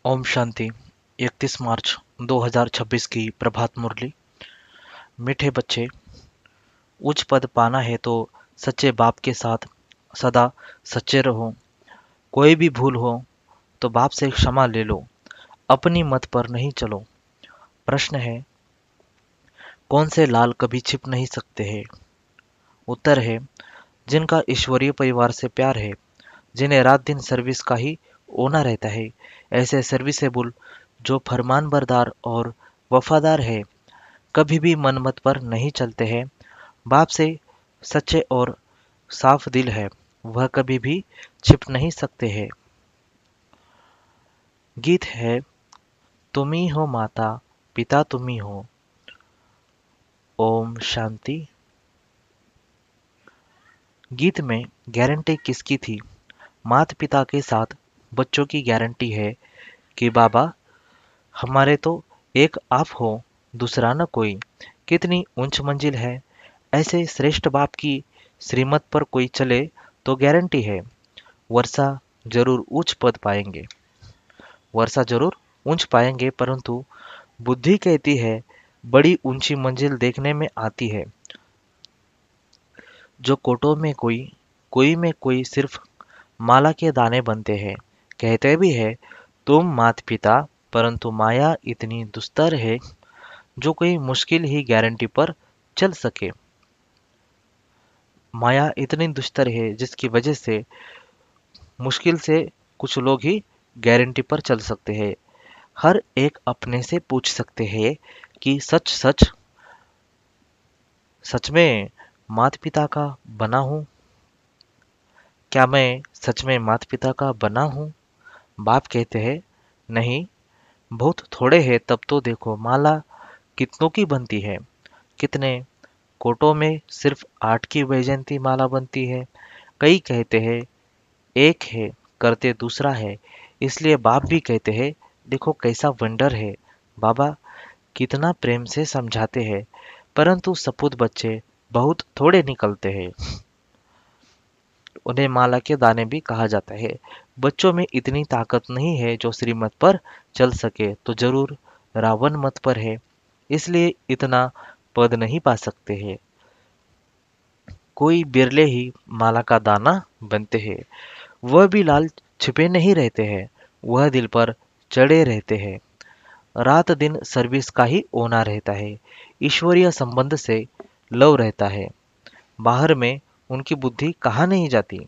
ओम शांति। 31 मार्च 2026 की प्रभात मुरली। मीठे बच्चे, उच्च पद पाना है तो सच्चे बाप के साथ सदा सच्चे रहो। कोई भी भूल हो तो बाप से क्षमा ले लो। अपनी मत पर नहीं चलो। प्रश्न है, कौन से लाल कभी छिप नहीं सकते हैं? उत्तर है, जिनका ईश्वरीय परिवार से प्यार है, जिन्हें रात दिन सर्विस का ही होना रहता है। ऐसे सर्विसेबल जो फरमानबरदार और वफादार है, कभी भी मनमत पर नहीं चलते हैं। बाप से सच्चे और साफ दिल है, वह कभी भी छिप नहीं सकते हैं। गीत है, तुम ही हो माता पिता तुम ही हो। ओम शांति। गीत में गारंटी किसकी थी? माता पिता के साथ बच्चों की गारंटी है कि बाबा हमारे तो एक आप हो, दूसरा न कोई। कितनी ऊंच मंजिल है। ऐसे श्रेष्ठ बाप की श्रीमत पर कोई चले तो गारंटी है, वर्षा जरूर उच्च पद पाएंगे। वर्षा जरूर ऊंच पाएंगे, परंतु बुद्धि कहती है बड़ी ऊंची मंजिल देखने में आती है। जो कोटों में कोई में कोई सिर्फ माला के दाने बनते हैं। कहते भी है तुम मात पिता, परंतु माया इतनी दुस्तर है जो कोई मुश्किल ही गारंटी पर चल सके। माया इतनी दुस्तर है जिसकी वजह से मुश्किल से कुछ लोग ही गारंटी पर चल सकते हैं। हर एक अपने से पूछ सकते हैं कि सच में माता पिता का बना हूँ? क्या मैं सच में माता पिता का बना हूँ? बाप कहते हैं, नहीं, बहुत थोड़े हैं, तब तो देखो माला कितनों की बनती है। कितने कोटों में सिर्फ 8 की वैजयंती माला बनती है। कई कहते हैं एक है, करते दूसरा है। इसलिए बाप भी कहते हैं, देखो कैसा वंडर है। बाबा कितना प्रेम से समझाते हैं, परंतु सपूत बच्चे बहुत थोड़े निकलते हैं। उन्हें माला के दाने भी कहा जाता है। बच्चों में इतनी ताकत नहीं है जो श्रीमत पर चल सके, तो जरूर रावण मत पर है, इसलिए इतना पद नहीं पा सकते हैं। कोई बिरले ही माला का दाना बनते हैं। वह भी लाल छिपे नहीं रहते हैं, वह दिल पर चढ़े रहते हैं। रात दिन सर्विस का ही होना रहता है। ईश्वरीय संबंध से लव रहता है। बाहर में उनकी बुद्धि कहाँ नहीं जाती।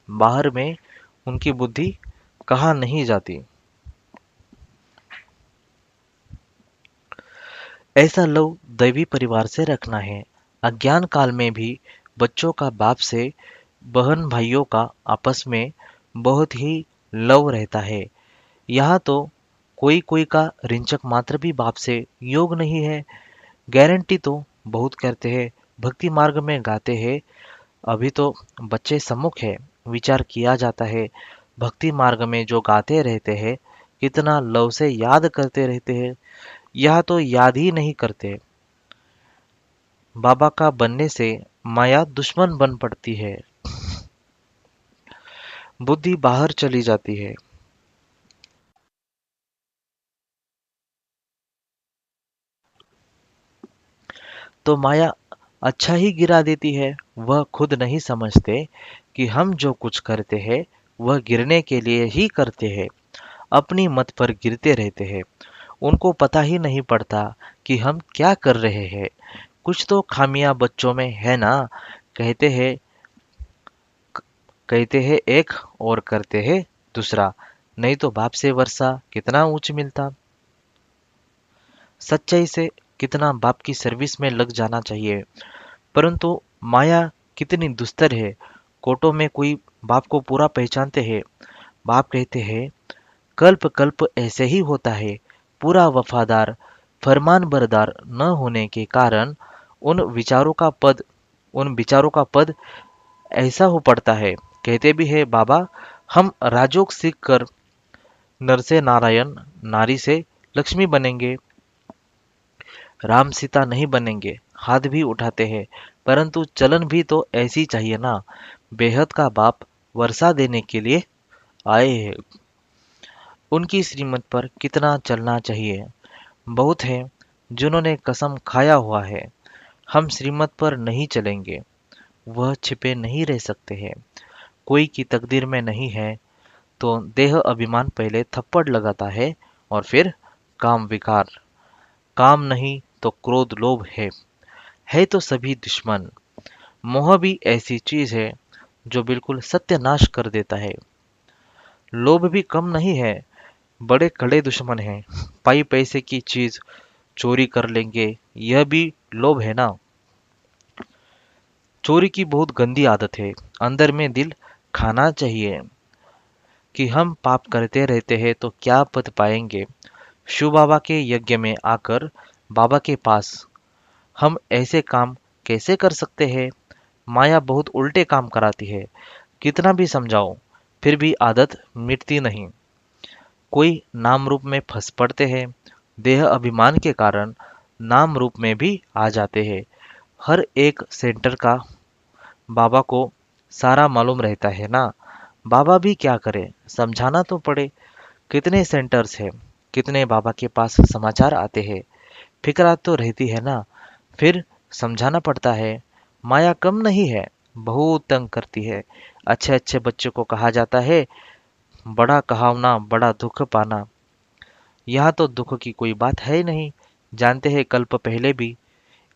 बाहर में उनकी बुद्धि कहाँ नहीं जाती। ऐसा लव दैवी परिवार से रखना है। अज्ञान काल में भी बच्चों का बाप से, बहन भाइयों का आपस में बहुत ही लव रहता है। यहाँ तो कोई कोई का रिंचक मात्र भी बाप से योग नहीं है। गारंटी तो बहुत करते हैं, भक्ति मार्ग में गाते हैं। अभी तो बच्चे सम्मुख है, विचार किया जाता है। भक्ति मार्ग में जो गाते रहते हैं, कितना लव से याद करते रहते हैं। यह तो याद ही नहीं करते। बाबा का बनने से माया दुश्मन बन पड़ती है, बुद्धि बाहर चली जाती है। तो माया अच्छा ही गिरा देती है। वह खुद नहीं समझते कि हम जो कुछ करते हैं वह गिरने के लिए ही करते हैं। अपनी मत पर गिरते रहते हैं। उनको पता ही नहीं पड़ता कि हम क्या कर रहे हैं। कुछ तो खामियां बच्चों में है ना। कहते हैं कहते हैं एक और करते हैं दूसरा। नहीं तो बाप से वर्षा कितना ऊंच मिलता। सच्चाई से कितना बाप की सर्विस में लग जाना चाहिए। परंतु माया कितनी दुस्तर है। कोटों में कोई बाप को पूरा पहचानते हैं। बाप कहते हैं कल्प कल्प ऐसे ही होता है। पूरा वफादार फरमान बरदार न होने के कारण उन विचारों का पद ऐसा हो पड़ता है। कहते भी है बाबा हम राजयोग सीख कर नर से नारायण, नारी से लक्ष्मी बनेंगे, राम सीता नहीं बनेंगे। हाथ भी उठाते हैं, परंतु चलन भी तो ऐसी चाहिए ना। बेहद का बाप वर्षा देने के लिए आए हैं। उनकी श्रीमत पर कितना चलना चाहिए। बहुत हैं जिन्होंने कसम खाया हुआ है, हम श्रीमत पर नहीं चलेंगे। वह छिपे नहीं रह सकते हैं। कोई की तकदीर में नहीं है तो देह अभिमान पहले थप्पड़ लगाता है और फिर काम विकार। काम नहीं तो क्रोध लोभ है तो सभी दुश्मन। मोह भी ऐसी चीज है जो बिल्कुल सत्यानाश कर देता है। लोभ भी कम नहीं है, बड़े कड़े दुश्मन हैं। पाई पैसे की चीज चोरी कर लेंगे, यह भी लोभ है ना। चोरी की बहुत गंदी आदत है। अंदर में दिल खाना चाहिए कि हम पाप करते रहते हैं तो क्या पद पाएंगे। शिव बाबा के यज्ञ में आकर बाबा के पास हम ऐसे काम कैसे कर सकते हैं। माया बहुत उल्टे काम कराती है। कितना भी समझाओ फिर भी आदत मिटती नहीं। कोई नाम रूप में फंस पड़ते हैं, देह अभिमान के कारण नाम रूप में भी आ जाते हैं। हर एक सेंटर का बाबा को सारा मालूम रहता है ना। बाबा भी क्या करे, समझाना तो पड़े। कितने सेंटर्स हैं, कितने बाबा के पास समाचार आते हैं। फिक्र तो रहती है ना, फिर समझाना पड़ता है। माया कम नहीं है, बहुत तंग करती है। अच्छे अच्छे बच्चे को कहा जाता है बड़ा कहावना बड़ा दुख पाना। यहाँ तो दुख की कोई बात है ही नहीं। जानते हैं कल्प पहले भी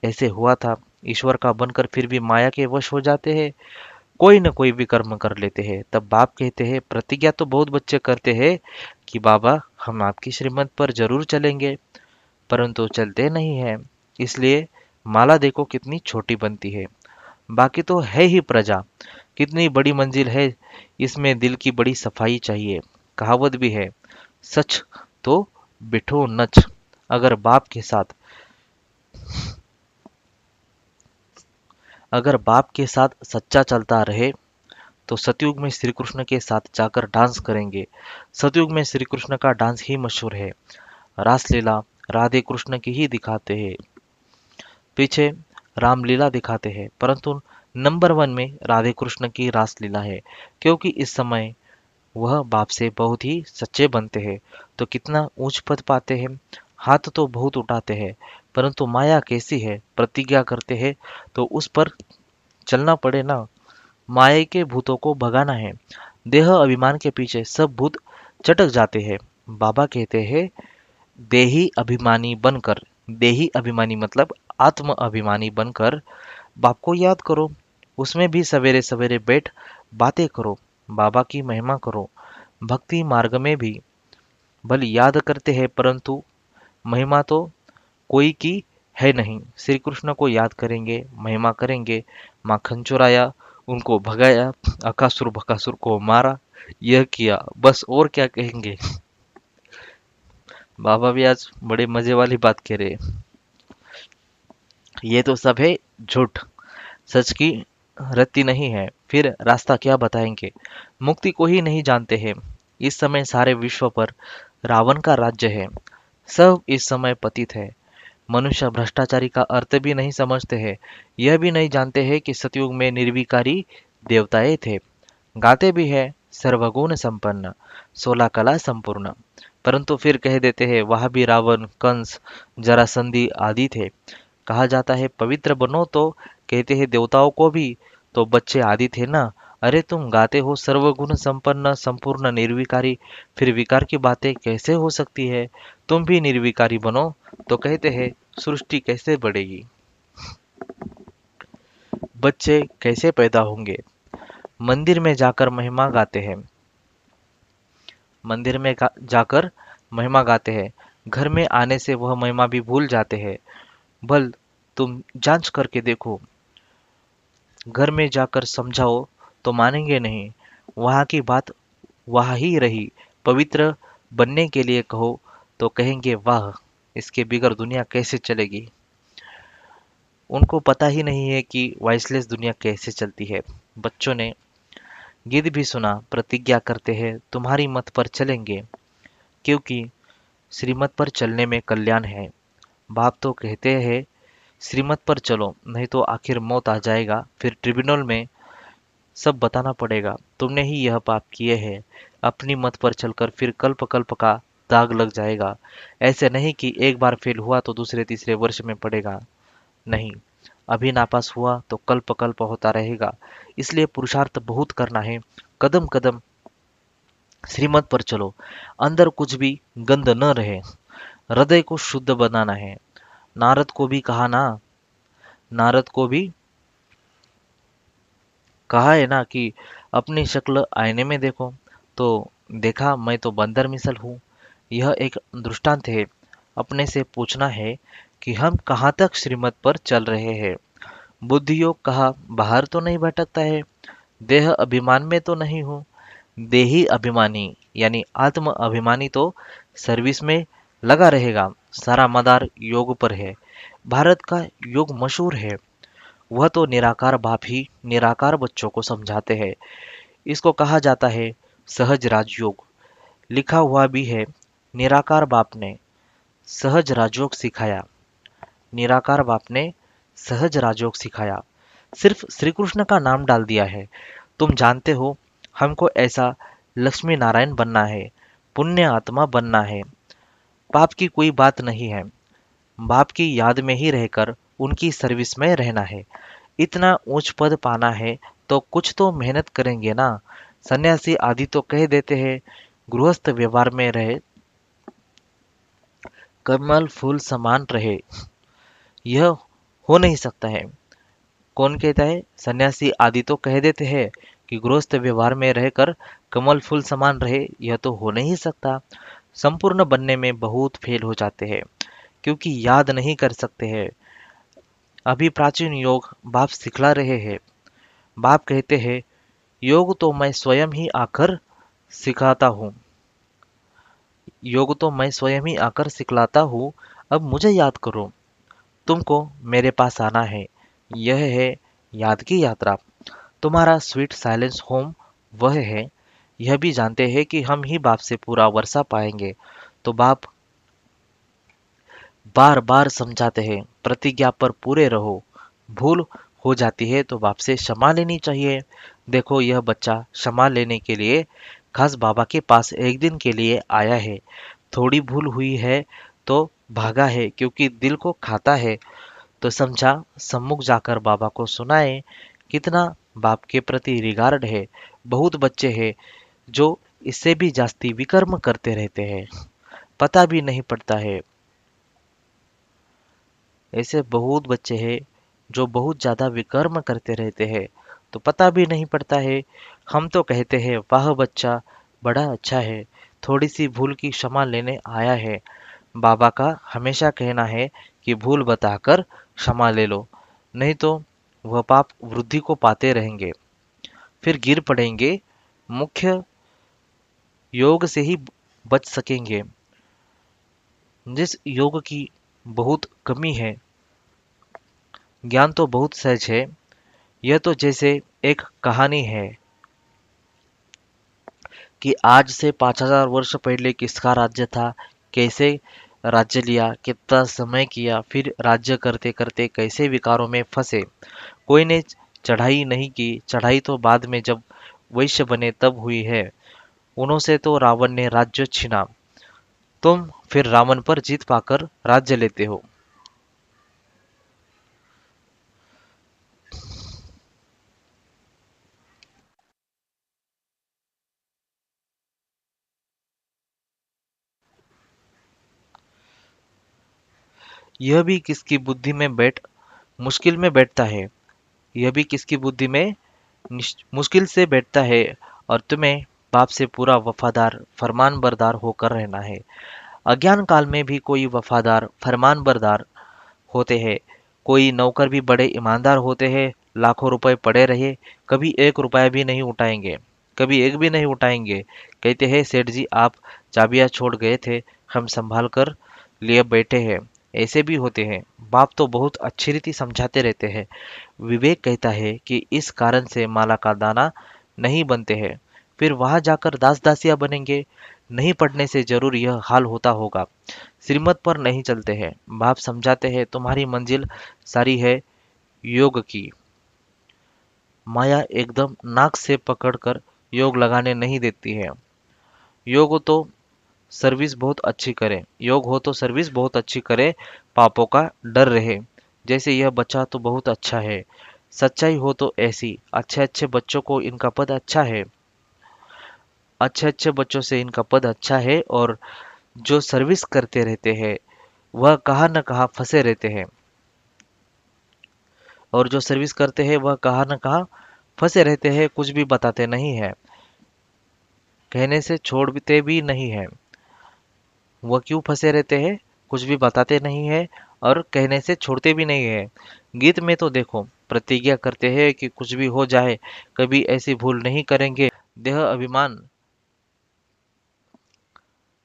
ऐसे हुआ था। ईश्वर का बनकर फिर भी माया के वश हो जाते हैं। कोई न कोई भी कर्म कर लेते हैं। तब बाप कहते हैं, प्रतिज्ञा तो बहुत बच्चे करते हैं कि बाबा हम आपकी श्रीमत पर जरूर चलेंगे, परंतु चलते नहीं हैं। इसलिए माला देखो कितनी छोटी बनती है। बाकी तो है ही प्रजा, कितनी बड़ी मंजिल है। इसमें दिल की बड़ी सफाई चाहिए। कहावत भी है, सच तो बिठो नच। अगर बाप के साथ अगर बाप के साथ सच्चा चलता रहे तो सतयुग में श्री कृष्ण के साथ जाकर डांस करेंगे। सतयुग में श्री कृष्ण का डांस ही मशहूर है। रासलीला राधे कृष्ण की ही दिखाते हैं, पीछे रामलीला दिखाते हैं, परंतु नंबर वन में राधे कृष्ण की रासलीला है। क्योंकि इस समय वह बाप से बहुत ही सच्चे बनते हैं तो कितना ऊंच पद पाते हैं। हाथ तो बहुत उठाते हैं, परंतु माया कैसी है, प्रतिज्ञा करते हैं तो उस पर चलना पड़े ना। माया के भूतों को भगाना है। देह अभिमान के पीछे सब भूत चटक जाते हैं। बाबा कहते हैं, देही अभिमानी बनकर, देही अभिमानी मतलब आत्म अभिमानी बनकर बाप को याद करो। उसमें भी सवेरे सवेरे बैठ बातें करो, बाबा की महिमा करो। भक्ति मार्ग में भी भले याद करते हैं, परंतु महिमा तो कोई की है नहीं। श्री कृष्ण को याद करेंगे, महिमा करेंगे। माखन चुराया, उनको भगाया, अकासुर बकासुर को मारा, यह किया, बस और क्या कहेंगे। बाबा भी आज बड़े मजे वाली बात कह रहे हैं। ये तो सब है झूठ, सच की रत्ती नहीं है। फिर रास्ता क्या बताएंगे। मुक्ति को ही नहीं जानते हैं। इस समय सारे विश्व पर रावण का राज्य है। सब इस समय पतित है। मनुष्य भ्रष्टाचारी का अर्थ भी नहीं समझते हैं। यह भी नहीं जानते हैं कि सतयुग में निर्विकारी देवताएं थे। गाते भी है सर्वगुण संपन्न, 16 कला संपूर्ण, परंतु फिर कह देते हैं वह भी रावण कंस जरासंधि आदि थे। कहा जाता है पवित्र बनो तो कहते हैं देवताओं को भी तो बच्चे आदि थे ना। अरे तुम गाते हो सर्वगुण संपन्न संपूर्ण निर्विकारी, फिर विकार की बातें कैसे हो सकती है। तुम भी निर्विकारी बनो तो कहते हैं सृष्टि कैसे बढ़ेगी, बच्चे कैसे पैदा होंगे। मंदिर में जाकर महिमा गाते हैं, मंदिर में जाकर महिमा गाते हैं, घर में आने से वह महिमा भी भूल जाते हैं। भल तुम जांच करके देखो, घर में जाकर समझाओ तो मानेंगे नहीं। वहाँ की बात वहाँ ही रही। पवित्र बनने के लिए कहो तो कहेंगे वाह, इसके बिगर दुनिया कैसे चलेगी। उनको पता ही नहीं है कि वॉइसलेस दुनिया कैसे चलती है। बच्चों ने गीत भी सुना, प्रतिज्ञा करते हैं तुम्हारी मत पर चलेंगे, क्योंकि श्रीमत पर चलने में कल्याण है। बाप तो कहते हैं श्रीमत पर चलो, नहीं तो आखिर मौत आ जाएगा, फिर ट्रिब्यूनल में सब बताना पड़ेगा, तुमने ही यह पाप किए हैं। अपनी मत पर चलकर फिर कल्प कल्प का दाग लग जाएगा। ऐसे नहीं कि एक बार फेल हुआ तो दूसरे तीसरे वर्ष में पड़ेगा। नहीं, अभी नापास हुआ तो कल्प कल्प होता रहेगा। इसलिए पुरुषार्थ बहुत करना है। कदम कदम श्रीमत पर चलो। अंदर कुछ भी गंद न रहे। हृदय को शुद्ध बनाना है। नारद को भी कहा ना, नारद को भी कहा है ना कि अपनी शक्ल आईने में देखो। तो देखा, मैं तो बंदर मिसल हूँ। यह एक दृष्टांत है। अपने से पूछना है कि हम कहाँ तक श्रीमत पर चल रहे हैं। बुद्धि योग कहा, बाहर तो नहीं भटकता है। देह अभिमान में तो नहीं हूँ। देही अभिमानी यानी आत्म अभिमानी तो सर्विस में लगा रहेगा। सारा मदार योग पर है। भारत का योग मशहूर है। वह तो निराकार बाप ही निराकार बच्चों को समझाते हैं। इसको कहा जाता है सहज राजयोग। लिखा हुआ भी है, निराकार बाप ने सहज राजयोग सिखाया। निराकार बाप ने सहज राजयोग सिखाया। सिर्फ श्री कृष्ण का नाम डाल दिया है। तुम जानते हो, हमको ऐसा लक्ष्मी नारायण बनना है, पुण्य आत्मा बनना है। पाप की कोई बात नहीं है। बाप की याद में ही रहकर उनकी सर्विस में रहना है। इतना ऊंच पद पाना है तो कुछ तो मेहनत करेंगे ना। सन्यासी आदि तो कह देते हैं गृहस्थ व्यवहार में रहे, कमल फूल समान रहे। यह हो नहीं सकता है। कौन कहता है? सन्यासी आदि तो कह देते हैं कि गृहस्थ व्यवहार में रहकर कमल फूल समान रहे। यह तो हो नहीं सकता। संपूर्ण बनने में बहुत फेल हो जाते हैं, क्योंकि याद नहीं कर सकते हैं। अभी प्राचीन योग बाप सिखला रहे हैं। बाप कहते हैं, योग तो मैं स्वयं ही आकर सिखाता हूँ। योग तो मैं स्वयं ही आकर सिखलाता हूँ। अब मुझे याद करो। तुमको मेरे पास आना है। यह है याद की यात्रा। तुम्हारा स्वीट साइलेंस होम वह है। यह भी जानते हैं कि हम ही बाप से पूरा वर्षा पाएंगे। तो बाप बार बार समझाते हैं, प्रतिज्ञा पर पूरे रहो। भूल हो जाती है तो बाप से क्षमा लेनी चाहिए। देखो, यह बच्चा क्षमा लेने के लिए खास बाबा के पास एक दिन के लिए आया है। थोड़ी भूल हुई है तो भागा है, क्योंकि दिल को खाता है। तो समझा, सम्मुख जाकर बाबा को सुनाए कितना बाप के प्रति रिगार्ड है। बहुत बच्चे हैं जो इससे भी जास्ती विकर्म करते रहते हैं, पता भी नहीं पड़ता है। ऐसे बहुत बच्चे हैं जो बहुत ज्यादा विकर्म करते रहते हैं, तो पता भी नहीं पड़ता है। हम तो कहते हैं, वाह बच्चा बड़ा अच्छा है, थोड़ी सी भूल की क्षमा लेने आया है। बाबा का हमेशा कहना है कि भूल बताकर क्षमा ले लो, नहीं तो वह पाप वृद्धि को पाते रहेंगे, फिर गिर पड़ेंगे। मुख्य योग से ही बच सकेंगे। जिस योग की बहुत कमी है, ज्ञान तो बहुत सहज है। यह तो जैसे एक कहानी है कि आज से 5,000 वर्ष पहले किसका राज्य था, कैसे राज्य लिया, कितना समय किया, फिर राज्य करते करते कैसे विकारों में फंसे। कोई ने चढ़ाई नहीं की। चढ़ाई तो बाद में जब वैश्य बने तब हुई है। उन्हों से तो रावण ने राज्य छीना। तुम फिर रावण पर जीत पाकर राज्य लेते हो। यह भी किसकी बुद्धि में मुश्किल में बैठता है। यह भी किसकी बुद्धि में मुश्किल से बैठता है। और तुम्हें बाप से पूरा वफादार फरमान बरदार होकर रहना है। अज्ञान काल में भी कोई वफादार फरमान बरदार होते हैं। कोई नौकर भी बड़े ईमानदार होते हैं। लाखों रुपए पड़े रहे, कभी एक रुपया भी नहीं उठाएंगे। कभी एक भी नहीं उठाएंगे। कहते हैं, सेठ जी आप चाबियां छोड़ गए थे, हम संभाल कर लिए बैठे हैं। ऐसे भी होते हैं। बाप तो बहुत अच्छी रीति समझाते रहते हैं। विवेक कहता है कि इस कारण से माला का दाना नहीं बनते हैं, फिर वहां जाकर दास दासियां बनेंगे। नहीं पढ़ने से जरूर यह हाल होता होगा। श्रीमत पर नहीं चलते हैं। बाप समझाते हैं, तुम्हारी मंजिल सारी है योग की। माया एकदम नाक से पकड़कर योग लगाने नहीं देती है। योग हो तो सर्विस बहुत अच्छी करे, योग हो तो सर्विस बहुत अच्छी करे, पापों का डर रहे। जैसे यह बच्चा तो बहुत अच्छा है, सच्चाई हो तो ऐसी, अच्छे अच्छे बच्चों को इनका पद अच्छा है, अच्छे अच्छे बच्चों से इनका पद अच्छा है, और जो सर्विस करते रहते हैं वह कहाँ न कहाँ फंसे रहते हैं, और जो सर्विस करते हैं वह कहाँ न कहाँ फंसे रहते हैं, कुछ भी बताते नहीं है, कहने से छोड़ते भी नहीं है। वह क्यों फंसे रहते हैं, कुछ भी बताते नहीं है और कहने से छोड़ते भी नहीं है। गीत में तो देखो प्रतिज्ञा करते हैं कि कुछ भी हो जाए कभी ऐसी भूल नहीं करेंगे। देह अभिमान,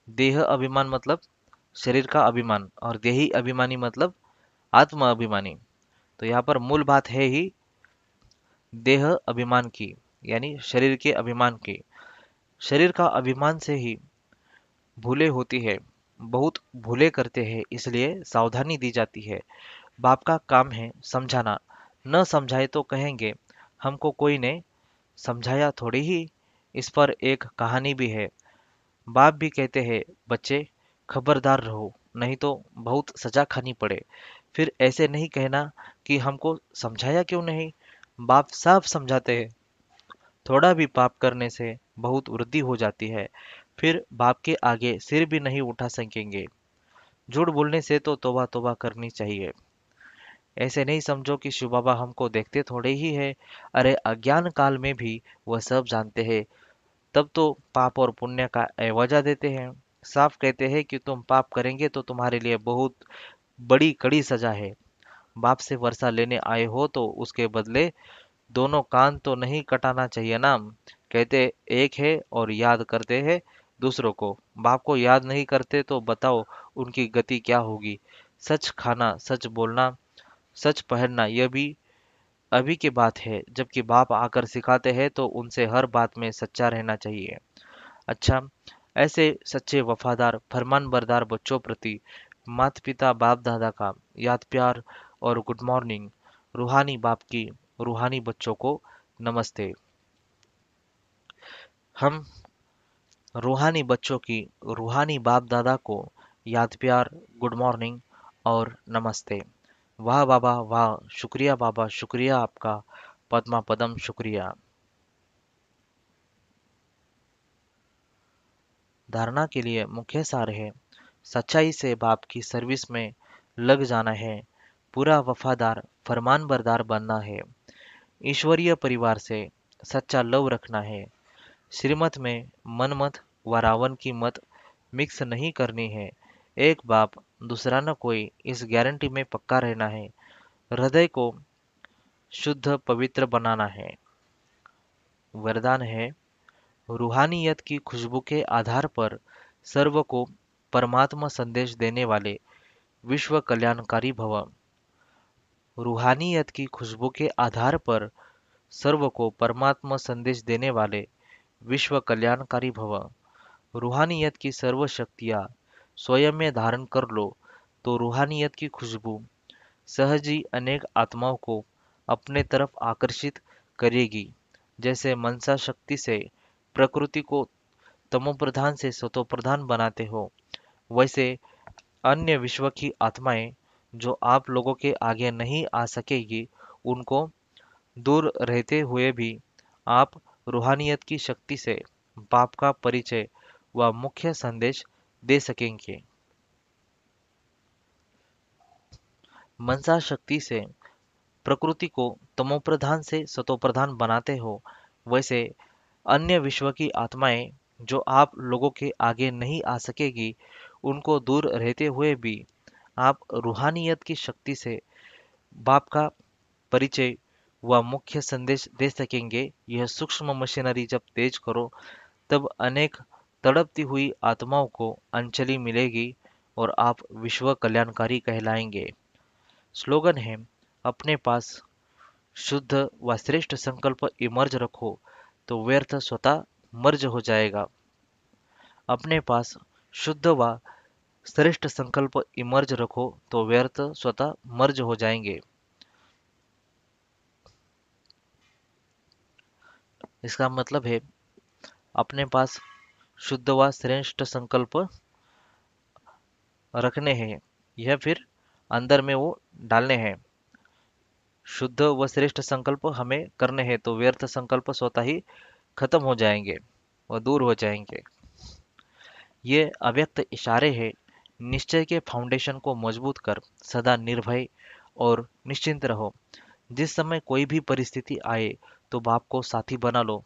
देह अभिमान मतलब शरीर का अभिमान, और देही अभिमानी मतलब आत्म अभिमानी। तो यहाँ पर मूल बात है ही देह अभिमान की, यानी शरीर के अभिमान की। शरीर का अभिमान से ही भूलें होती है, बहुत भूलें करते हैं, इसलिए सावधानी दी जाती है। बाप का काम है समझाना, न समझाए तो कहेंगे हमको कोई ने समझाया थोड़ी ही। इस पर एक कहानी भी है। बाप भी कहते हैं बच्चे खबरदार रहो, नहीं तो बहुत सजा खानी पड़े। फिर ऐसे नहीं कहना कि हमको समझाया क्यों नहीं, बाप साफ समझाते हैं थोड़ा भी पाप करने से बहुत वृद्धि हो जाती है, फिर बाप के आगे सिर भी नहीं उठा सकेंगे। झूठ बोलने से तो तौबा तौबा करनी चाहिए। ऐसे नहीं समझो कि शिव बाबा हमको देखते थोड़े ही है, अरे अज्ञान काल में भी वह सब जानते हैं, तब तो पाप और पुण्य का एवजा देते हैं। साफ कहते हैं कि तुम पाप करेंगे तो तुम्हारे लिए बहुत बड़ी कड़ी सजा है। बाप से वर्षा लेने आए हो तो उसके बदले दोनों कान तो नहीं कटाना चाहिए ना। कहते एक है और याद करते हैं दूसरों को, बाप को याद नहीं करते तो बताओ उनकी गति क्या होगी। सच खाना, सच बोलना, सच पहनना, यह भी अभी की बात है, जबकि बाप आकर सिखाते हैं तो उनसे हर बात में सच्चा रहना चाहिए। अच्छा, ऐसे सच्चे वफादार फरमानबरदार बच्चों प्रति माता पिता बाप दादा का याद प्यार और गुड मॉर्निंग। रूहानी बाप की रूहानी बच्चों को नमस्ते। हम रूहानी बच्चों की रूहानी बाप दादा को याद प्यार, गुड मॉर्निंग और नमस्ते। वाह बाबा वाह, शुक्रिया बाबा, शुक्रिया आपका, पद्मा पदम शुक्रिया। धारणा के लिए मुख्य सार है सच्चाई से बाप की सर्विस में लग जाना है, पूरा वफादार फरमानबरदार बनना है, ईश्वरीय परिवार से सच्चा लव रखना है, श्रीमत में मनमत व रावण की मत मिक्स नहीं करनी है, एक बाप दूसरा न कोई, इस गारंटी में पक्का रहना है, हृदय को शुद्ध पवित्र बनाना है। वरदान है रूहानियत की खुशबू के आधार पर सर्व को परमात्मा संदेश देने वाले विश्व कल्याणकारी भव। रूहानियत की खुशबू के आधार पर सर्व को परमात्मा संदेश देने वाले विश्व कल्याणकारी भव। रूहानियत की सर्व शक्तियाँ स्वयं में धारण कर लो तो रूहानियत की खुशबू सहज ही अनेक आत्माओं को अपने तरफ आकर्षित करेगी। जैसे मनसा शक्ति से प्रकृति को तमोप्रधान से सतोप्रधान बनाते हो, वैसे अन्य विश्व की आत्माएं जो आप लोगों के आगे नहीं आ सकेगी, उनको दूर रहते हुए भी आप रूहानियत की शक्ति से बाप का परिचय व मुख्य संदेश दे सकेंगे। मनसा शक्ति से प्रकृति को तमोप्रधान से सतोप्रधान बनाते हो, वैसे अन्य विश्व की आत्माएं जो आप लोगों के आगे नहीं आ सकेगी, उनको दूर रहते हुए भी आप रूहानियत की शक्ति से बाप का परिचय व मुख्य संदेश दे सकेंगे। यह सूक्ष्म मशीनरी जब तेज करो तब अनेक तड़पती हुई आत्माओं को अंजलि मिलेगी और आप विश्व कल्याणकारी कहलाएंगे। स्लोगन है अपने पास शुद्ध व श्रेष्ठ संकल्प इमर्ज रखो तो व्यर्थ स्वतः मर्ज हो जाएगा। अपने पास शुद्ध व श्रेष्ठ संकल्प इमर्ज रखो तो व्यर्थ स्वतः मर्ज हो जाएंगे। इसका मतलब है अपने पास शुद्ध व श्रेष्ठ संकल्प रखने हैं, या फिर अंदर में वो डालने हैं। शुद्ध व श्रेष्ठ संकल्प हमें करने हैं तो व्यर्थ संकल्प स्वतः ही खत्म हो जाएंगे और दूर हो जाएंगे। ये अव्यक्त इशारे हैं। निश्चय के फाउंडेशन को मजबूत कर सदा निर्भय और निश्चिंत रहो। जिस समय कोई भी परिस्थिति आए तो बाप को साथी बना लो,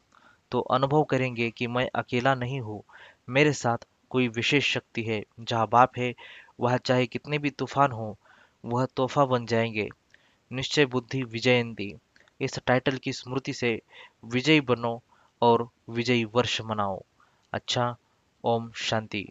तो अनुभव करेंगे कि मैं अकेला नहीं हूँ, मेरे साथ कोई विशेष शक्ति है। जहाँ बाप है वह चाहे कितने भी तूफान हो, वह तोहफा बन जाएंगे। निश्चय बुद्धि विजयंती, इस टाइटल की स्मृति से विजयी बनो और विजयी वर्ष मनाओ। अच्छा, ओम शांति।